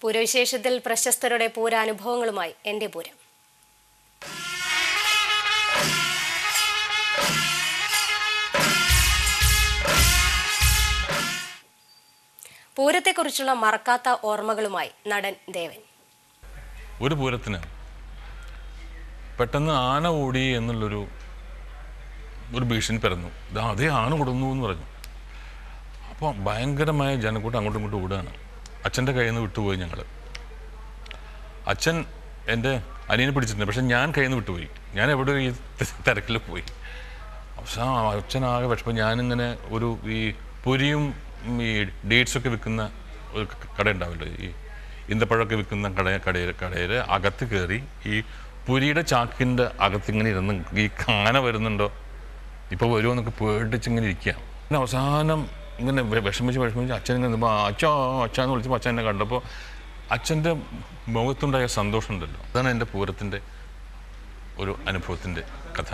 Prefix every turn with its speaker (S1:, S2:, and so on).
S1: പൂരവിശേഷത്തിൽ പ്രശസ്തരുടെ പൂരാനുഭവങ്ങളുമായി എൻ്റെ പൂരം. പൂരത്തെക്കുറിച്ചുള്ള മറക്കാത്ത ഓർമ്മകളുമായി നടൻ ദേവൻ.
S2: ഒരു പൂരത്തിന് പെട്ടെന്ന് ആന ഓടി എന്നുള്ളൊരു ഭീഷണി പിറന്നു. അതേ ആന കൊടുന്നു എന്ന് പറഞ്ഞു. അപ്പോൾ ഭയങ്കരമായ ജനക്കൂട്ടം അങ്ങോട്ടും ഇങ്ങോട്ടും ഓടുകയാണ്. അച്ഛൻ്റെ കയ്യിൽ നിന്ന് വിട്ടുപോയി ഞങ്ങൾ. അച്ഛൻ എൻ്റെ അനിയനെ പിടിച്ചിട്ടുണ്ട്, പക്ഷെ ഞാൻ കയ്യിൽ നിന്ന് വിട്ടുപോയി. ഞാൻ എവിടെ ഈ തിരക്കിൽ പോയി. അവസാനം അച്ഛനാകെ വിഷമം. ഞാനിങ്ങനെ ഈ പൊരിയും ഈ ഡേറ്റ്സൊക്കെ വിൽക്കുന്ന ഒരു കട ഉണ്ടാവില്ലോ, ഈ ഈന്തപ്പഴമൊക്കെ വിൽക്കുന്ന കടയിൽ അകത്ത് കയറി ഈ പുരിയുടെ ചാക്കിൻ്റെ അകത്തിങ്ങനെ ഇരുന്ന് ഈ കാന വരുന്നുണ്ടോ, ഇപ്പോൾ വരുമോ എന്നൊക്കെ പേടിച്ചിങ്ങനെ ഇരിക്കുക. പിന്നെ അവസാനം ഇങ്ങനെ വിഷമിച്ച് അച്ഛൻ ഇങ്ങനെ അച്ഛാന്ന് വിളിച്ചപ്പോൾ അച്ഛൻ എന്നെ കണ്ടപ്പോൾ അച്ഛൻ്റെ മുഖത്തുണ്ടായ സന്തോഷം ഉണ്ടല്ലോ, അതാണ് എൻ്റെ പൂരത്തിൻ്റെ ഒരു അനുഭവത്തിൻ്റെ കഥ.